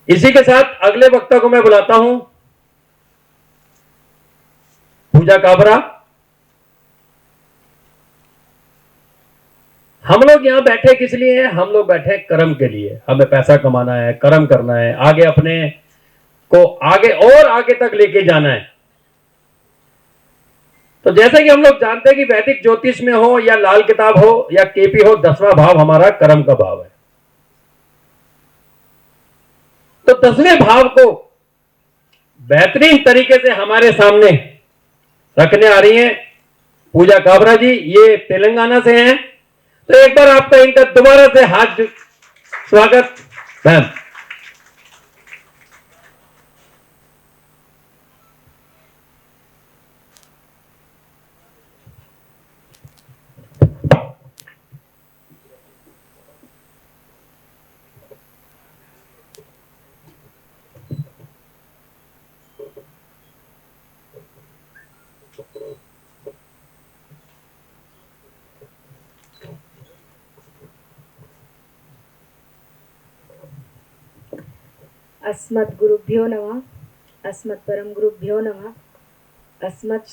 इसी के साथ अगले वक्ता को मैं बुलाता हूं, पूजा काबरा। हम लोग यहां बैठे किस लिए हैं? हम लोग बैठे कर्म के लिए। हमें पैसा कमाना है, कर्म करना है, आगे अपने को आगे और आगे तक लेके जाना है। तो जैसे कि हम लोग जानते हैं कि वैदिक ज्योतिष में हो या लाल किताब हो या केपी हो, 10वां भाव हमारा कर्म का भाव है। तो 10वें भाव को बेहतरीन तरीके से हमारे सामने रखने आ रही हैं पूजा काबरा जी। ये तेलंगाना से हैं। तो एक बार आपका इनका दोबारा से हाथ स्वागत मैम। अस्मत् गुरुभ्यो नमः, अस्मत् परम गुरुभ्यो नमः, अस्मत्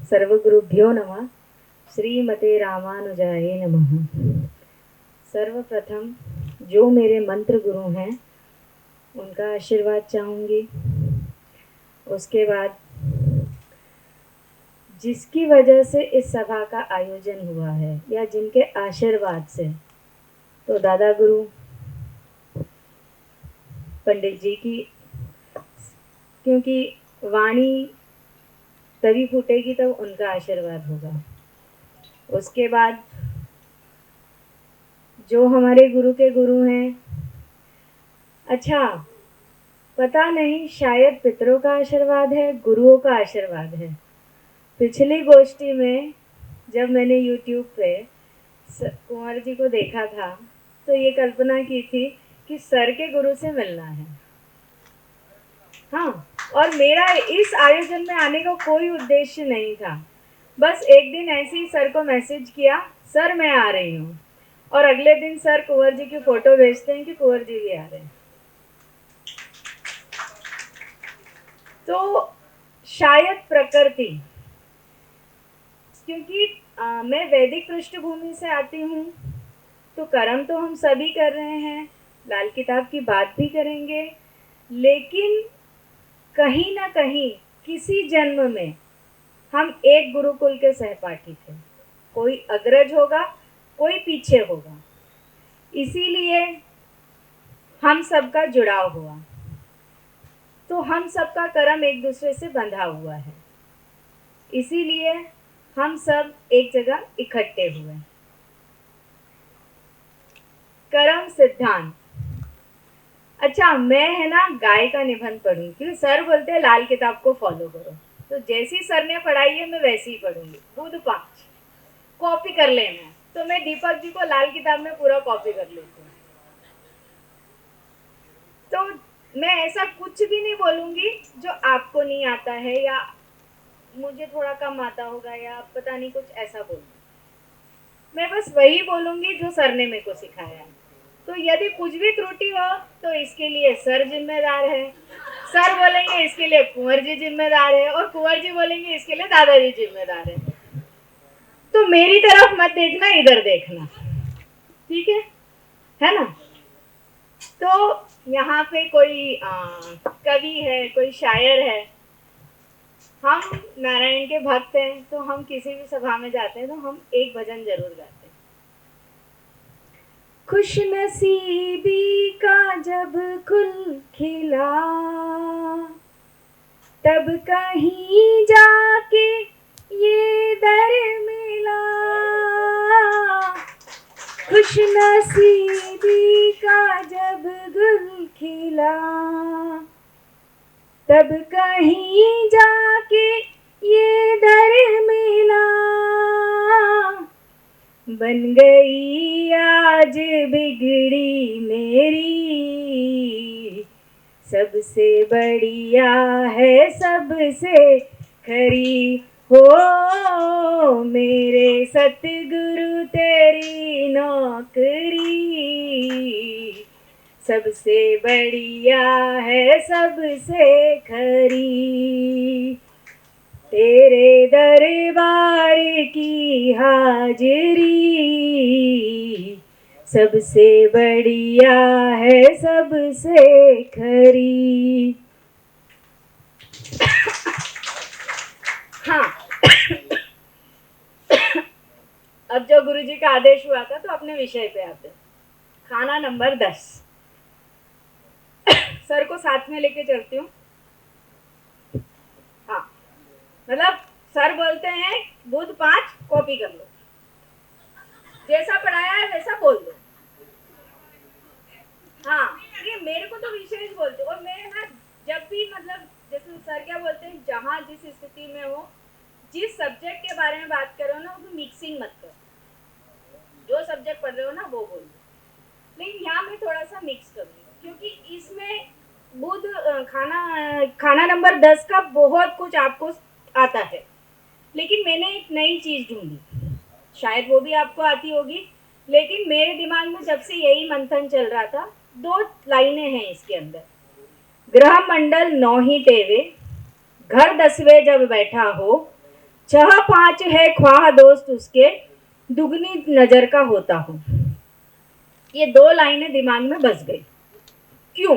सर्वगुरुभ्यो नमः, श्रीमते रामानुजाय नमः। सर्वप्रथम जो मेरे मंत्र गुरु हैं उनका आशीर्वाद चाहूँगी। उसके बाद जिसकी वजह से इस सभा का आयोजन हुआ है या जिनके आशीर्वाद से, तो दादा गुरु पंडित जी की, क्योंकि वाणी तभी फूटेगी तब उनका आशीर्वाद होगा। उसके बाद जो हमारे गुरु के गुरु हैं, अच्छा पता नहीं शायद पितरों का आशीर्वाद है, गुरुओं का आशीर्वाद है। पिछली गोष्ठी में जब मैंने YouTube पे कुंवर जी को देखा था तो ये कल्पना की थी कि सर के गुरु से मिलना है। हाँ, और मेरा इस आयोजन में आने का कोई उद्देश्य नहीं था। बस एक दिन ऐसे ही सर को मैसेज किया, सर मैं आ रही हूँ, और अगले दिन सर कुंवर जी की फोटो भेजते हैं कि कुंवर जी भी आ रहे हैं। तो शायद प्रकृति, क्योंकि मैं वैदिक पृष्ठभूमि से आती हूँ, तो कर्म तो हम सभी कर रहे हैं, लाल किताब की बात भी करेंगे, लेकिन कहीं ना कहीं किसी जन्म में हम एक गुरुकुल के सहपाठी थे। कोई अग्रज होगा, कोई पीछे होगा, इसीलिए हम सबका जुड़ाव हुआ। तो हम सबका कर्म एक दूसरे से बंधा हुआ है, इसीलिए हम सब एक जगह इकट्ठे हुए। कर्म सिद्धांत, अच्छा मैं है ना गाय का निबंध पढ़ूंगी, क्योंकि सर बोलते हैं लाल किताब को फॉलो करो, तो जैसी सर ने पढ़ाई है मैं वैसी ही पढ़ूंगी। बुध 5 कॉपी कर लेना, तो मैं दीपक जी को लाल किताब में पूरा कॉपी कर लेती हूँ। तो मैं ऐसा कुछ भी नहीं बोलूंगी जो आपको नहीं आता है या मुझे थोड़ा कम आता होगा या पता नहीं कुछ ऐसा बोलूंगी। मैं बस वही बोलूंगी जो सर ने मेरे को सिखाया है। तो यदि कुछ भी त्रुटि हो तो इसके लिए सर जिम्मेदार है, सर बोलेंगे इसके लिए कुंवर जी जिम्मेदार है, और कुंवर जी बोलेंगे इसके लिए दादाजी जिम्मेदार है। तो मेरी तरफ मत देखना, इधर देखना, ठीक है ना? तो यहाँ पे कोई कवि है, कोई शायर है, हम नारायण के भक्त हैं, तो हम किसी भी सभा में जाते हैं तो हम एक भजन जरूर गाते हैं। खुश नसीबी का जब खुल खिला, तब कहीं जाके ये दर मिला। खुश नसीबी का जब गुल खिला, तब कहीं जाके ये दर मिला। बन गई आज बिगड़ी मेरी, सबसे बढ़िया है सबसे खरी हो मेरे सतगुरु तेरी नौकरी। सबसे बढ़िया है सबसे खरी, तेरे दरबार की हाजिरी, सबसे बढ़िया है सबसे खरी। हाँ, अब जो गुरुजी का आदेश हुआ था तो अपने विषय पे आते हैं। खाना नंबर 10। सर को साथ में लेके चलती हूँ। हाँ, मतलब सर बोलते हैं बुध 5 कॉपी कर लो, जैसा पढ़ाया है वैसा बोल दो। हाँ, ये मेरे को तो विशेष बोलते, और मैं ना जब भी मतलब जैसे सर क्या बोलते हैं, जहाँ जिस स्थिति में हो, जिस सब्जेक्ट के बारे में बात करो ना, उसमें मिक्सिंग मत करो। जो सब्जेक्ट पढ़ रहे हो ना वो बोलो, लेकिन यहाँ मैं थोड़ा सा मिक्स करूँगी क्योंकि इसमें बुध खाना नंबर 10 का बहुत कुछ आपको आता है, लेकिन मैंने एक नई चीज़ ढूंढी, शायद वो भी आपको आती होगी, लेकिन मेरे दिमाग में जब से यही मंथन चल रहा था, 2 लाइनें हैं इसके अंदर। ग्रह मंडल 9 ही टेवे, घर 10वें जब बैठा हो, 6 5 है ख्वाह दोस्त उसके, दुगनी नजर का होता हो। ये 2 लाइनें दिमाग में बस गई। क्यों?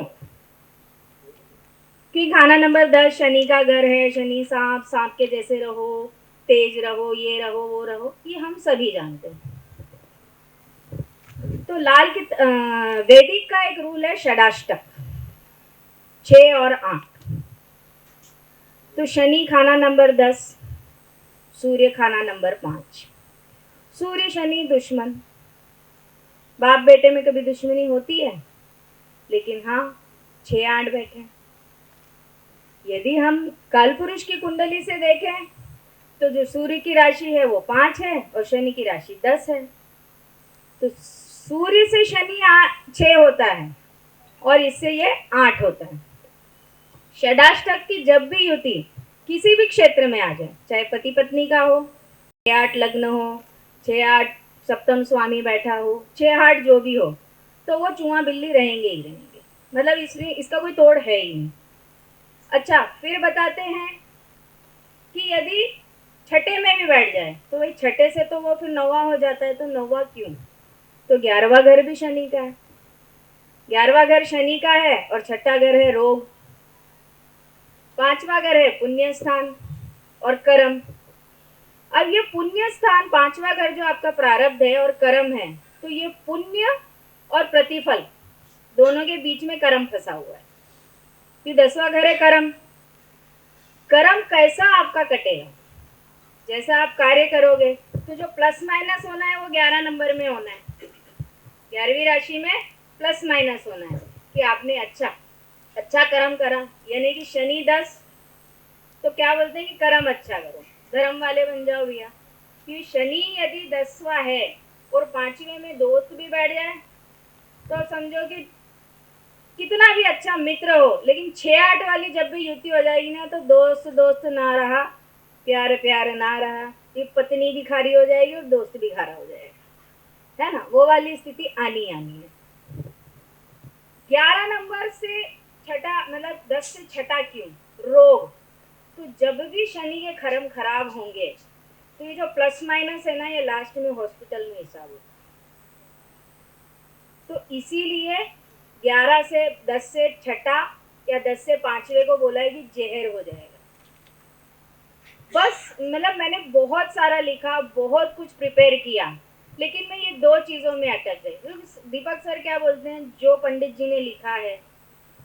कि खाना नंबर 10 शनि का घर है, शनि सांप, सांप के जैसे रहो, तेज रहो, ये रहो वो रहो, ये हम सभी जानते हैं। तो वैदिक का एक रूल है षडाष्टक, 6 और 8। तो शनि खाना नंबर 10, सूर्य खाना नंबर 5। सूर्य शनि दुश्मन, बाप बेटे में कभी दुश्मनी होती है, लेकिन हाँ 6 8 बैठे। यदि हम काल पुरुष की कुंडली से देखें तो जो सूर्य की राशि है वो 5 है और शनि की राशि 10 है। तो सूर्य से शनि 6 होता है और इससे ये 8 होता है। षडाष्टक की जब भी युति किसी भी क्षेत्र में आ जाए, चाहे पति पत्नी का हो, 6 8 लग्न हो, 6 8 सप्तम स्वामी बैठा हो, 6 8 जो भी हो, तो वो चूहा बिल्ली रहेंगे ही रहेंगे, मतलब इसमें इसका कोई तोड़ है ही नहीं। अच्छा, फिर बताते हैं कि यदि छठे में भी बैठ जाए तो वही छठे से तो वो फिर 9वां हो जाता है, तो 9वां क्यों? तो 11वां घर भी शनि का है, 11वां घर शनि का है और छठा घर है रोग, 5वां घर है पुण्य स्थान और कर्म। अब ये पुण्य स्थान 5वां घर जो आपका प्रारब्ध है और कर्म है, तो ये पुण्य और प्रतिफल दोनों के बीच में कर्म फंसा हुआ है। फिर 10वां घर है कर्म। कर्म कैसा आपका कटेगा, जैसा आप कार्य करोगे, तो जो प्लस माइनस होना है वो 11 नंबर में होना है, 11वीं राशि में प्लस माइनस होना है कि आपने अच्छा कर्म करा, यानी कि शनि 10, तो क्या बोलते हैं कि कर्म अच्छा करो, धर्म वाले बन जाओ भैया। कि शनि यदि 10वां है और 5वें में दोस्त भी बैठ जाए तो समझो कि कितना भी अच्छा मित्र हो, लेकिन 6 8 वाली जब भी युति हो जाएगी ना, तो दोस्त दोस्त ना रहा, प्यार प्यार ना रहा, ये पत्नी भी खारी हो जाएगी और दोस्त भी खारा हो जाएगा, है ना, वो वाली स्थिति आनी है। 11 नंबर से छठा, मतलब 10 से छठा क्यों? रोग। तो जब भी शनि के कर्म खराब होंगे तो ये जो प्लस माइनस है ना, ये लास्ट में हॉस्पिटल में हिसाब होता है। तो इसीलिए 11 से 10 से छठा या 10 से 5वें को बोला है कि जहर हो जाएगा। बस मतलब मैंने बहुत सारा लिखा, बहुत कुछ प्रिपेयर किया, लेकिन मैं ये 2 चीज़ों में अटक गई। दीपक सर क्या बोलते हैं, जो पंडित जी ने लिखा है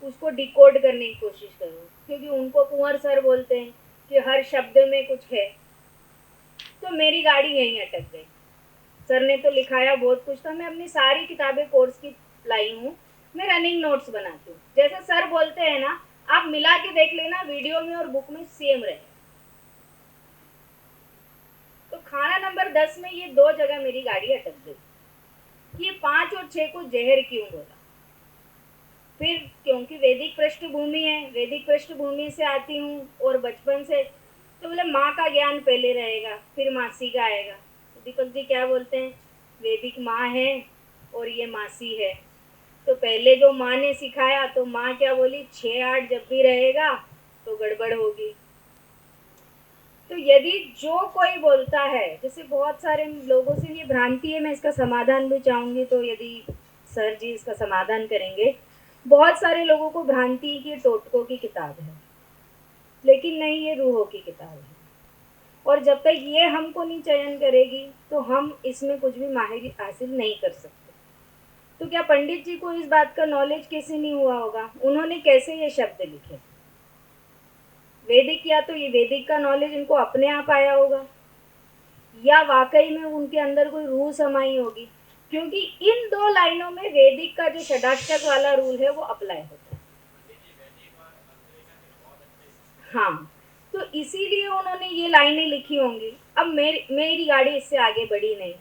उसको डिकोड करने की कोशिश करो, क्योंकि उनको कुंवर सर बोलते हैं कि हर शब्द में कुछ है। तो मेरी गाड़ी यहीं अटक गई। सर ने तो लिखाया बहुत कुछ था, मैं अपनी सारी किताबें कोर्स की लाई हूँ, मैं रनिंग नोट्स बनाती हूँ। जैसे सर बोलते हैं ना, आप मिला के देख लेना, वीडियो में और बुक में सेम रहे। तो खाना नंबर 10 में ये 2 जगह मेरी गाड़ी अटक गई। ये 5 और 6 को जहर क्यों बोला? फिर क्योंकि वैदिक पृष्ठभूमि है, वैदिक पृष्ठभूमि से आती हूँ और बचपन से, तो बोले माँ का ज्ञान पहले रहेगा फिर मासी का आएगा। तो दीपक जी क्या बोलते हैं, वैदिक माँ है और ये मासी है, तो पहले जो माँ ने सिखाया, तो माँ क्या बोली, 6-8 जब भी रहेगा तो गड़बड़ होगी। तो यदि जो कोई बोलता है, जैसे बहुत सारे लोगों से ये भ्रांति है, मैं इसका समाधान भी चाहूँगी, तो यदि सर जी इसका समाधान करेंगे। बहुत सारे लोगों को भ्रांति की टोटकों की किताब है, लेकिन नहीं, ये रूहों की किताब है। और जब तक ये हमको नहीं चयन करेगी तो हम इसमें कुछ भी माहिरी हासिल नहीं कर सकते। तो क्या पंडित जी को इस बात का नॉलेज कैसे नहीं हुआ होगा? उन्होंने कैसे ये शब्द लिखे? वैदिक, या तो ये वैदिक का नॉलेज इनको अपने आप आया होगा, या वाकई में उनके अंदर कोई रूह समाई होगी, क्योंकि इन 2 लाइनों में वैदिक का जो षडाक्षक वाला रूल है वो अप्लाई होता है। हाँ, तो इसीलिए उन्होंने ये लाइनें लिखी होंगी। अब मेरी गाड़ी इससे आगे बढ़ी नहीं,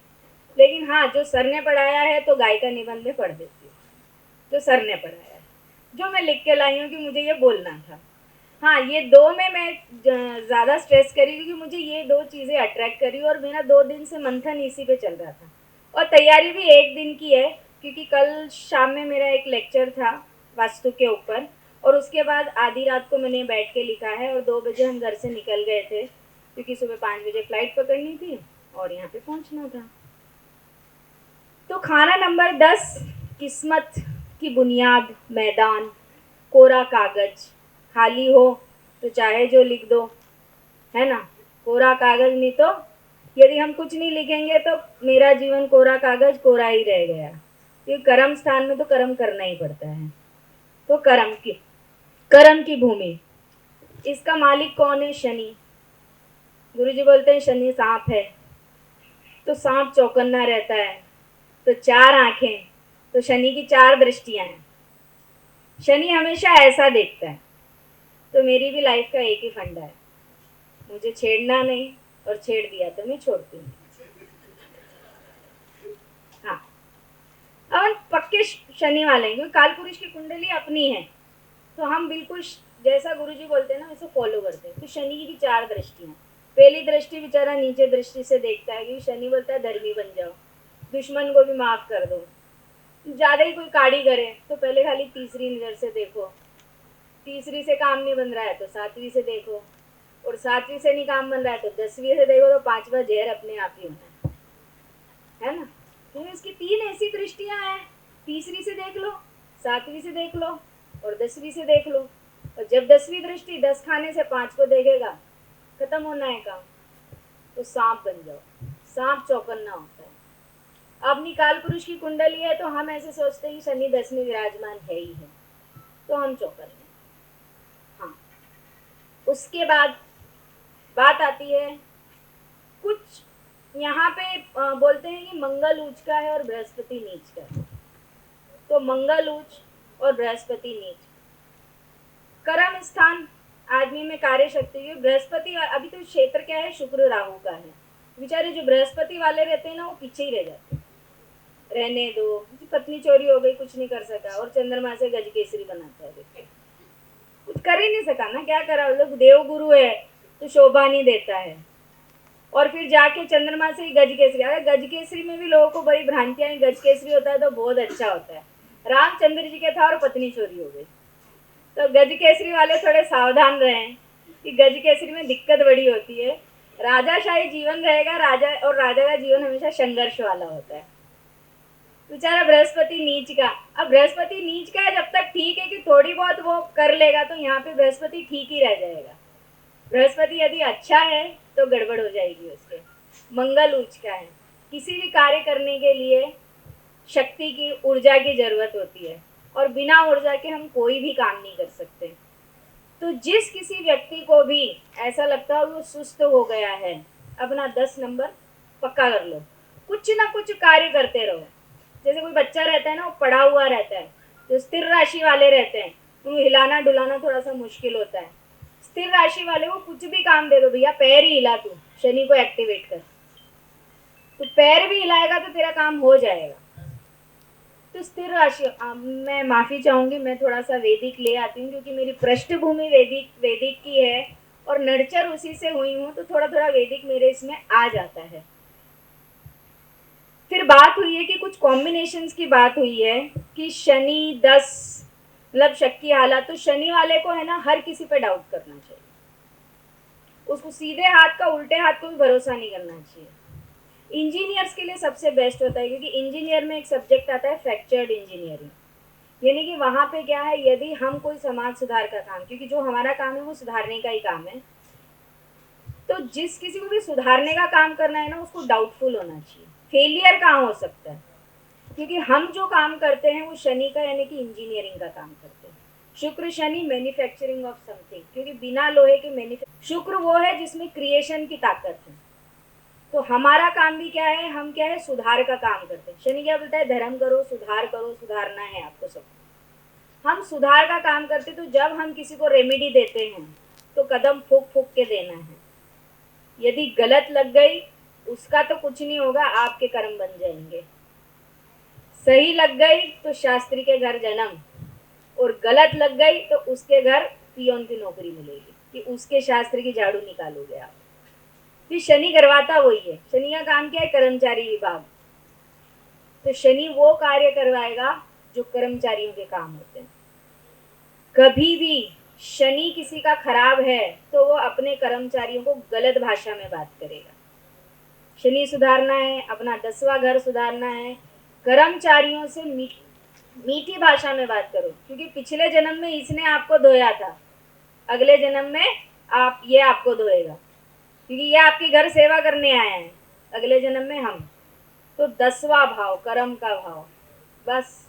लेकिन हाँ, जो सर ने पढ़ाया है तो गाय का निबंध में पढ़ देती हूँ, जो सर ने पढ़ाया है, जो मैं लिख के लाई हूँ कि मुझे ये बोलना था। हाँ, ये 2 में मैं ज़्यादा स्ट्रेस करी क्योंकि मुझे ये 2 चीज़ें अट्रैक्ट करी, और मेरा 2 दिन से मंथन इसी पे चल रहा था। और तैयारी भी 1 दिन की है, क्योंकि कल शाम में मेरा एक लेक्चर था वास्तु के ऊपर, और उसके बाद आधी रात को मैंने बैठ के लिखा है, और 2 बजे हम घर से निकल गए थे, क्योंकि सुबह 5 बजे फ्लाइट पकड़नी थी और यहाँ पे पहुँचना था। तो खाना नंबर 10, किस्मत की बुनियाद, मैदान, कोरा कागज, खाली हो तो चाहे जो लिख दो, है ना? कोरा कागज नहीं तो, यदि हम कुछ नहीं लिखेंगे तो मेरा जीवन कोरा कागज कोरा ही रह गया, क्योंकि कर्म स्थान में तो कर्म करना ही पड़ता है। तो कर्म की भूमि, इसका मालिक कौन है? शनि। गुरुजी बोलते हैं शनि सांप है, तो सांप चौकन्ना रहता है, तो 4 आंखें, तो शनि की 4 दृष्टियां हैं। शनि हमेशा ऐसा देखता है। तो मेरी भी लाइफ का एक ही फंडा है, मुझे छेड़ना नहीं, और छेड़ दिया तो मैं छोड़ती हूँ। हाँ, अब हम पक्के शनि वाले हैं, क्योंकि काल पुरुष की कुंडली अपनी है, तो हम बिल्कुल जैसा गुरुजी बोलते हैं ना वैसे फॉलो करते हैं। तो शनि की 4 दृष्टियाँ। पहली दृष्टि बेचारा नीचे दृष्टि से देखता है, क्योंकि शनि बोलता है धर्मी बन जाओ, दुश्मन को भी माफ कर दो। ज़्यादा ही कोई काड़ी करे तो पहले खाली तीसरी नज़र से देखो, तीसरी से काम नहीं बन रहा है तो 7वीं से देखो, और 7वीं से नहीं काम बन रहा है तो 10वीं से देखो, तो 5वां जहर अपने आप ही होना है ना? तो इसकी 3 ऐसी दृष्टियां हैं, तीसरी से देख लो, 7वीं से देख लो, और 10वीं से देख लो। और जब 10वीं दृष्टि 10 खाने से 5 को देखेगा, खत्म होना है काम। तो सांप बन जाओ, सांप चौकन्ना होता है। अब निकाल पुरुष की कुंडली है तो हम ऐसे सोचते हैं कि शनि 10 में विराजमान है ही है, तो हम चौकन्ने। हाँ, उसके बाद बात आती है, कुछ यहाँ पे बोलते हैं कि मंगल उच्च का है और बृहस्पति नीच का है। तो मंगल उच्च और बृहस्पति नीच, कर्म स्थान आदमी में कार्य शक्ति है। बृहस्पति अभी तो क्षेत्र क्या है, शुक्र राहु का है। बेचारे जो बृहस्पति वाले रहते हैं ना, वो पीछे ही रह जाते हैं, रहने दो, पत्नी चोरी हो गई, कुछ नहीं कर सका, और चंद्रमा से गज केसरी बनाता है, देखिए कुछ कर ही नहीं सका ना, क्या करा? लोग देव गुरु है तो शोभा नहीं देता है, और फिर जाके चंद्रमा से ही गज केसरी। अगर गज केसरी में भी लोगों को बड़ी भ्रांतियां, गज केसरी होता है तो बहुत अच्छा होता है। रामचंद्र जी के था और पत्नी चोरी हो गई, तो गज केसरी वाले थोड़े सावधान रहें कि गज केसरी में दिक्कत बड़ी होती है। राजाशाही जीवन रहेगा, राजा, और राजा का जीवन हमेशा संघर्ष वाला होता है। बेचारा बृहस्पति नीच का, अब बृहस्पति नीच का है, जब तक ठीक है कि थोड़ी बहुत वो कर लेगा, तो यहाँ पे बृहस्पति ठीक ही रह जाएगा। बृहस्पति यदि अच्छा है तो गड़बड़ हो जाएगी उसके। मंगल उच्च का है, किसी भी कार्य करने के लिए शक्ति की, ऊर्जा की जरूरत होती है, और बिना ऊर्जा के हम कोई भी काम नहीं कर सकते। तो जिस किसी व्यक्ति को भी ऐसा लगता है वो सुस्त हो गया है, अपना 10 नंबर पक्का कर लो, कुछ ना कुछ कार्य करते रहो। जैसे कोई बच्चा रहता है ना, वो पड़ा हुआ रहता है, जो स्थिर राशि वाले रहते हैं उनको हिलाना डुलाना थोड़ा सा मुश्किल होता है। स्थिर राशि वाले को कुछ भी काम दे दो, भैया पैर ही हिला, तू शनि को एक्टिवेट कर, तो पैर भी हिलाएगा तो तेरा काम हो जाएगा। तो स्थिर राशि, मैं माफ़ी चाहूँगी, मैं थोड़ा सा वैदिक ले आती हूँ, क्योंकि मेरी पृष्ठभूमि वैदिक की है और नर्चर उसी से हुई हूँ, तो थोड़ा थोड़ा वैदिक मेरे इसमें आ जाता है। फिर बात हुई है कि कुछ कॉम्बिनेशंस की बात हुई है कि शनि 10 मतलब शक की हालत, तो शनि वाले को है ना हर किसी पे डाउट करना चाहिए, उसको सीधे हाथ का उल्टे हाथ को भी भरोसा नहीं करना चाहिए। इंजीनियर्स के लिए सबसे बेस्ट होता है, क्योंकि इंजीनियर में एक सब्जेक्ट आता है फ्रैक्चर्ड इंजीनियरिंग, यानी कि वहाँ पे क्या है, यदि हम कोई समाज सुधार का काम, क्योंकि जो हमारा काम है वो सुधारने का ही काम है, तो जिस किसी को भी सुधारने का काम करना है ना, उसको डाउटफुल होना चाहिए, फेलियर कहाँ हो सकता है, क्योंकि हम जो काम करते हैं वो शनि का यानी कि इंजीनियरिंग का काम करते हैं। शुक्र शनि मैन्युफैक्चरिंग ऑफ समथिंग, क्योंकि बिना लोहे के शुक्र वो है जिसमें क्रिएशन की ताकत है, तो हमारा काम भी क्या है, हम क्या है, सुधार का काम करते हैं। शनि क्या बोलता है, धर्म करो, सुधारना है आपको सब। हम सुधार का काम करते, तो जब हम किसी को रेमेडी देते हैं तो कदम फूक फूक के देना है, यदि गलत लग गई उसका तो कुछ नहीं होगा, आपके कर्म बन जाएंगे, सही लग गई तो शास्त्री के घर जन्म, और गलत लग गई तो उसके घर पियोन की नौकरी मिलेगी कि उसके शास्त्री की झाड़ू निकालोगे आप। फिर शनि करवाता वही है, शनि का काम क्या है, कर्मचारी विभाग, तो शनि वो कार्य करवाएगा जो कर्मचारियों के काम होते हैं। कभी भी शनि किसी का खराब है तो वो अपने कर्मचारियों को गलत भाषा में बात करेगा। शनि सुधारना है, अपना 10वां घर सुधारना है, कर्मचारियों से मीठी भाषा में बात करो, क्योंकि पिछले जन्म में इसने आपको धोया था, अगले जन्म में ये आपको धोएगा, क्योंकि ये आपकी घर सेवा करने आया है, अगले जन्म में हम। तो 10वां भाव कर्म का भाव, बस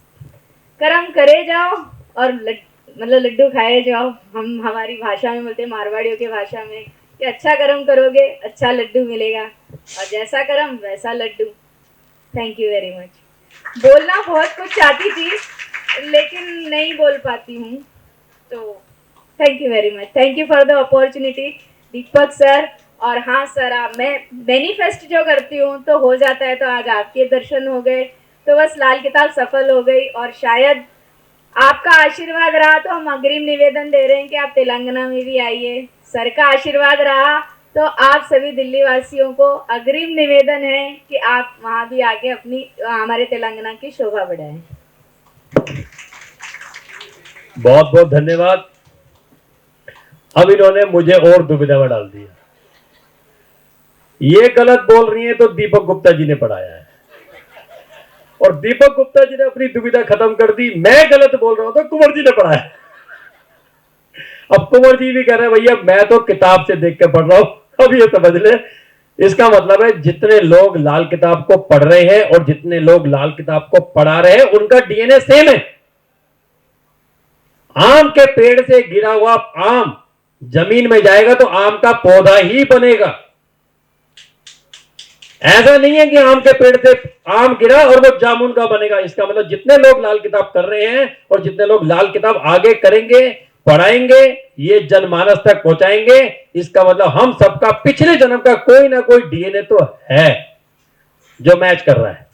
कर्म करे जाओ और मतलब लड्डू खाए जाओ, हम हमारी भाषा में बोलते हैं, मारवाड़ियों की भाषा में, कि अच्छा कर्म करोगे अच्छा लड्डू मिलेगा, और जैसा कर्म वैसा लड्डू। Thank you very much. बोलना बहुत कुछ चाहती थी लेकिन नहीं बोल पाती हूँ, तो thank you very much, thank you for the opportunity Deepak sir. और हाँ सर, मैं मैनिफेस्ट जो करती हूँ तो हो जाता है, तो आज आपके दर्शन हो गए, तो बस लाल किताब सफल हो गई, और शायद आपका आशीर्वाद रहा तो हम अग्रिम निवेदन दे रहे हैं कि आप तेलंगाना में भी आइए। सर का आशीर्वाद रहा तो आप सभी दिल्ली वासियों को अग्रिम निवेदन है कि आप वहाँ भी आके अपनी हमारे तेलंगाना की शोभा बढ़ाएं। बहुत बहुत धन्यवाद। अब इन्होंने मुझे और दुविधा में डाल दिया, ये गलत बोल रही है तो दीपक गुप्ता जी ने पढ़ाया है, और दीपक गुप्ता जी ने अपनी दुविधा खत्म कर दी, मैं गलत बोल रहा हूं तो कुंवर जी ने पढ़ाया। अब कुंवर जी भी कह रहे हैं भैया मैं तो किताब से देख के पढ़ रहा हूं, अब ये समझ ले। इसका मतलब है जितने लोग लाल किताब को पढ़ रहे हैं और जितने लोग लाल किताब को पढ़ा रहे हैं उनका डीएनए सेम है। आम के पेड़ से गिरा हुआ आम जमीन में जाएगा तो आम का पौधा ही बनेगा। ऐसा नहीं है कि आम के पेड़ से आम गिरा और वो जामुन का बनेगा। इसका मतलब जितने लोग लाल किताब कर रहे हैं और जितने लोग लाल किताब आगे करेंगे, पढ़ाएंगे, ये जनमानस तक पहुंचाएंगे, इसका मतलब हम सबका पिछले जन्म का कोई ना कोई डीएनए तो है जो मैच कर रहा है।